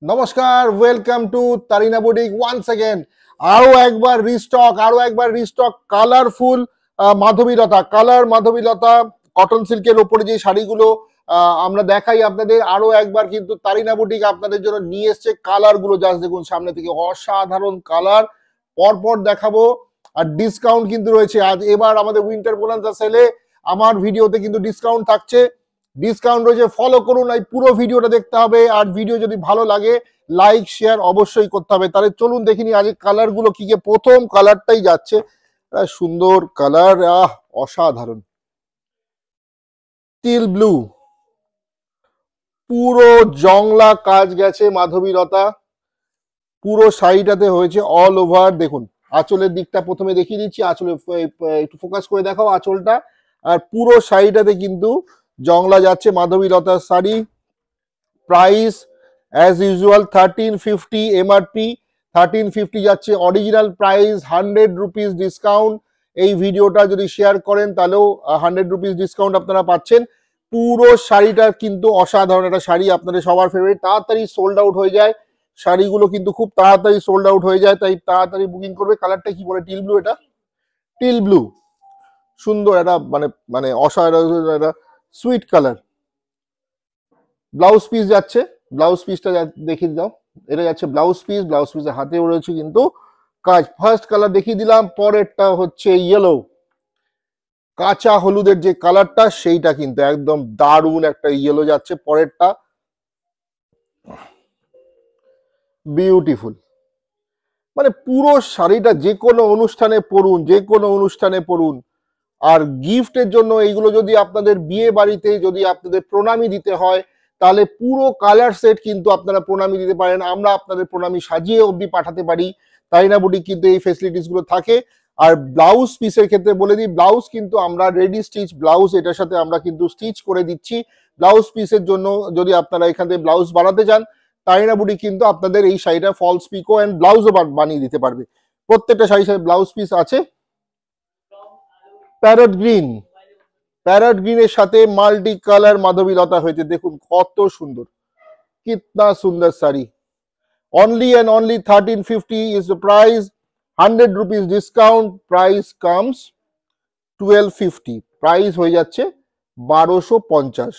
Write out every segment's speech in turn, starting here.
নমস্কার, welcome to Tarina boutique once again. আরো একবার রিস্টক কালারফুল মাধবীলতা, কালার মাধবীলতা কটন সিল্কের উপরে যে শাড়িগুলো আমরা দেখাই আপনাদের, আরো একবার কিন্তু তারিনা বুটিক আপনাদের জন্য নিয়ে এসছে কালার গুলো। জাস্ট দেখুন, সামনে থেকে অসাধারণ কালার পরপর দেখাবো। আর ডিসকাউন্ট কিন্তু রয়েছে আজ, এবার আমাদের উইন্টার বোনান্সা সেলে আমার ভিডিওতে কিন্তু ডিসকাউন্ট থাকছে। ডিসকাউন্ট রয়েছে, ফলো করুন। এই পুরো ভিডিওটা দেখতে হবে, আর ভিডিও যদি ভালো লাগে লাইক শেয়ার অবশ্যই করতে হবে। তাহলে চলুন দেখিনি আজ কালার গুলো কি কি। প্রথম কালারটাই যাচ্ছে, সুন্দর কালার, অসাধারণ টিল ব্লু, পুরো জংলা কাজ গেছে মাধবীলতা, পুরো শাড়িটাতে হয়েছে অল ওভার। দেখুন আঁচলের দিকটা প্রথমে দেখিয়ে দিচ্ছি, আঁচলে একটু ফোকাস করে দেখাও আঁচলটা। আর পুরো শাড়িটাতে কিন্তু জংলা যাচ্ছে মাধবীলতার শাড়ি। প্রাইস অ্যাজ ইউজুয়াল 1350 এমআরপি, 1350 যাচ্ছে। Original price 100 rupees discount. এই ভিডিওটা যদি শেয়ার করেন তাহলেও 100 রুপিস ডিসকাউন্ট আপনারা পাচ্ছেন। পুরো শাড়িটা কিন্তু অসাধারণ একটা শাড়ি, আপনাদের সবার ফেভারিট। তাড়াতাড়ি সোল্ড আউট হয়ে যায় শাড়িগুলো, কিন্তু খুব তাড়াতাড়ি সোল্ড আউট হয়ে যায়, তাই তাড়াতাড়ি বুকিং করবে। কালারটা কি বলে, টিল ব্লু, এটা টিল ব্লু, সুন্দর একটা মানে মানে অসাধারণ একটা সুইট কালার। ব্লাউজ পিস যাচ্ছে, ব্লাউজ পিসটা দেখিয়ে দাও। এটা যাচ্ছে ব্লাউজ পিস, ব্লাউজ পিসের হাতেও রয়েছে কিন্তু কাজ। ফার্স্ট কালার দেখিয়ে দিলাম, পরেরটা হচ্ছে ইয়েলো, কাঁচা হলুদের যে কালারটা সেইটা কিন্তু একদম দারুণ একটা ইয়েলো যাচ্ছে। পরেরটা বিউটিফুল, মানে পুরো শাড়িটা যে কোনো অনুষ্ঠানে পরুন, যে কোনো অনুষ্ঠানে পরুন। আর গিফটের জন্য এইগুলো যদি আপনাদের বিয়ে বাড়িতে যদি আপনাদের প্রণামী দিতে হয়, তাহলে পুরো কালার সেট কিন্তু আপনারা প্রণামী দিতে পারেন। আমরা আপনাদের প্রণামী সাজিয়ে অবধি পাঠাতে পারি। তারিনা বুটিক কিন্তু এই ফেসিলিটিস গুলো থাকে। আর ব্লাউজ পিসের ক্ষেত্রে বলে দিই, ব্লাউজ কিন্তু আমরা রেডি স্টিচ ব্লাউজ এটার সাথে আমরা কিন্তু স্টিচ করে দিচ্ছি। ব্লাউজ পিসের জন্য যদি আপনারা এখান থেকে ব্লাউজ বানাতে চান, তারিনা বুটিক কিন্তু আপনাদের এই শাড়িটা ফলস পিকো এন্ড ব্লাউজও বানিয়ে দিতে পারবে। প্রত্যেকটা শাড়ির সাথে ব্লাউজ পিস আছে। প্যারট গ্রিন, প্যারট গ্রিনের সাথে মাল্টি কালার মাধবীলতা হয়েছে, দেখুন কত সুন্দর, কিতনা সুন্দর sari. Only and only 1350 is the price, 100 rupees discount, price comes 1250, price হয়ে যাচ্ছে 1250।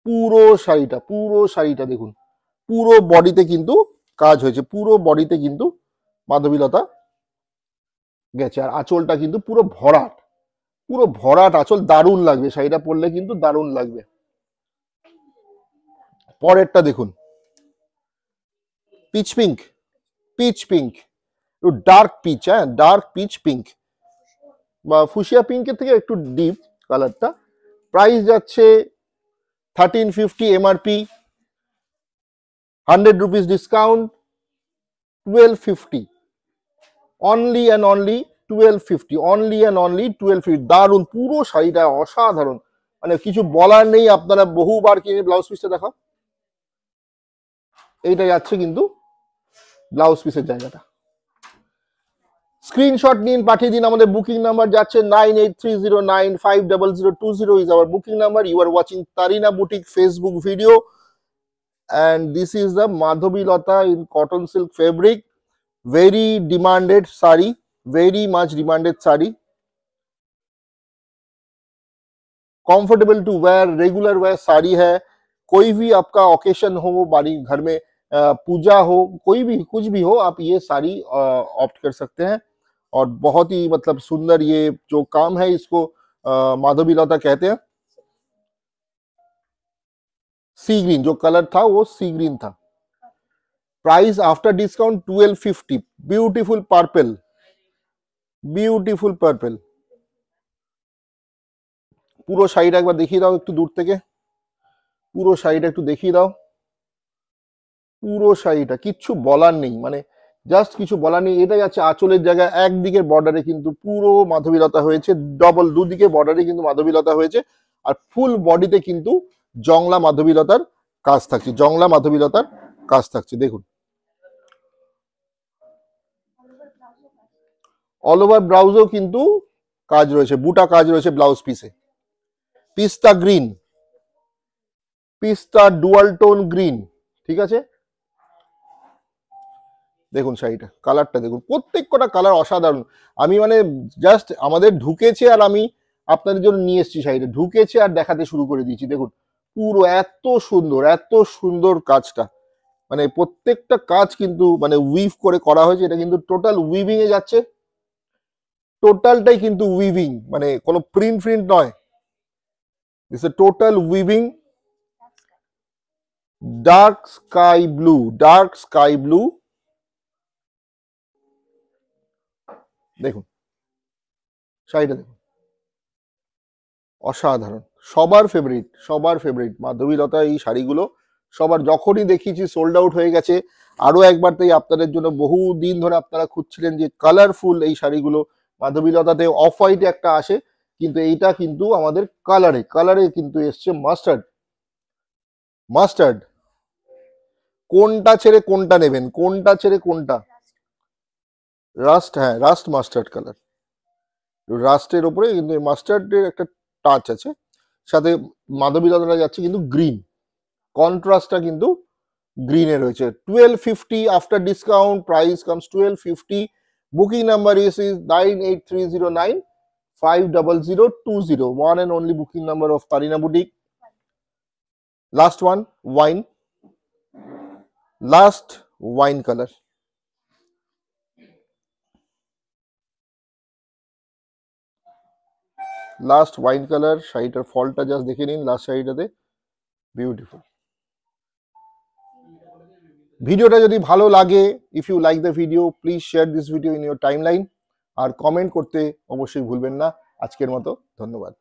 পুরো শাড়িটা দেখুন, পুরো বডিতে কিন্তু কাজ হয়েছে, পুরো বডিতে কিন্তু মাধবীলতা গেছে। আর আঁচলটা কিন্তু পুরো ভরাট, পুরো ভরাট আঁচল, দারুণ লাগবে শাড়িটা পরলে, কিন্তু দারুণ লাগবে। পরেরটা দেখুন, peach pink, peach pink, dark peach, হ্যাঁ ডার্ক পিচ পিঙ্ক বা ফুশিয়া পিঙ্কের থেকে একটু ডিপ কালারটা। প্রাইস যাচ্ছে 1350 MRP, 100 rupees discount 1250, only and only 1250, only and only 1250। দারুণ, পুরো শাড়িটা অসাধারণ, মানে কিছু বলার নেই। আপনারা বহুবার কিনে। ব্লাউজ পিসটা দেখা, এইটা যাচ্ছে কিন্তু ব্লাউজ পিসের জায়গাটা। স্ক্রিনশট নিন, পাঠিয়ে দিন। আমাদের বুকিং নাম্বার যাচ্ছে 9830950020 is our booking number. You are watching Tarina boutique Facebook video, and this is the Madhavilata in cotton silk fabric, very demanded sari, very much demanded sari, comfortable to wear, regular wear sari है। कोई भी आपका occasion हो, बाड़ी घर में पूजा हो, कोई भी कुछ भी हो, आप ये साड़ी ऑप्ट कर सकते हैं। और बहुत ही मतलब सुंदर ये जो काम है, इसको माधवीलता कहते हैं। सी ग्रीन जो कलर था वो सी ग्रीन था। Price after discount 1250। Beautiful purple, beautiful purple. পুরো শাড়িটা একবার দেখিয়ে দাও একটু দূর থেকে, পুরো শাড়িটা একটু দেখিয়ে দাও। পুরো শাড়িটা কিচ্ছু বলার নেই, মানে জাস্ট কিছু বলার নেই। এটা যাচ্ছে আঁচলের জায়গায়, একদিকের বর্ডারে কিন্তু পুরো মাধবীলতা হয়েছে, ডবল দুদিকে বর্ডারে কিন্তু মাধবীলতা হয়েছে। আর ফুল বডিতে কিন্তু জংলা মাধবীলতার কাজ থাকছে, জংলা মাধবীলতার কাজ থাকছে। দেখুন অল ওভার ব্লাউজেও কিন্তু কাজ রয়েছে, বুটা কাজ রয়েছে ব্লাউজ পিসে। পিস্তা গ্রিন, পিস্তা ডুয়াল টোন গ্রিন, ঠিক আছে, দেখুন শাড়িটা, কালারটা দেখুন, প্রত্যেক কটা কালার অসাধারণ। আমি মানে জাস্ট আমাদের ঢুকেছে আর আমি আপনাদের জন্য নিয়ে এসেছি শাড়িটা, ঢুকেছে আর দেখাতে শুরু করে দিয়েছি। দেখুন পুরো এত সুন্দর কাজটা, মানে প্রত্যেকটা কাজ কিন্তু মানে উইভ করে করা হয়েছে। এটা কিন্তু টোটাল উইভিং এ যাচ্ছে, টোটালটাই কিন্তু উইভিং, মানে কোনো প্রিন্ট প্রিন্ট নয়। This A total weaving, dark sky blue. দেখুন শাড়িটা দেখুন, অসাধারণ। সবার ফেভারিট মাধবীলতা এই শাড়িগুলো সবার, যখনই দেখিয়েছি সোল্ড আউট হয়ে গেছে। আরো একবার তাই আপনাদের জন্য, বহু দিন ধরে আপনারা খুঁজছিলেন যে কালারফুল এই শাড়িগুলো, মাধবীলতাতে অফ হোয়াইটে একটা আসে, কিন্তু এইটা কিন্তু আমাদের কালারে কিন্তু এসছে মাস্টার্ড। কোনটা ছেড়ে কোনটা নেবেন, রাস্ট, হ্যাঁ রাস্ট মাস্টার্ড কালার, রাস্টের ওপরে কিন্তু মাস্টার্ডের একটা টাচ আছে, সাথে মাধবীলতাটা যাচ্ছে কিন্তু গ্রিন, কন্ট্রাস্টটা কিন্তু গ্রিনে রয়েছে। 1250 after discount, price comes 1250। Booking number is 98309 50020, one and only booking number of Karina Boutique. Last one, last wine color. Last wine colour, শাড়িটার ফলটা জাস্ট দেখে নিন লাস্ট শাড়িটাতে, বিউটিফুল। ভিডিওটা যদি ভালো লাগে, if you like the video, please share this video in your timeline, আর comment করতে অবশ্যই ভুলবেন না। আজকের মতো ধন্যবাদ।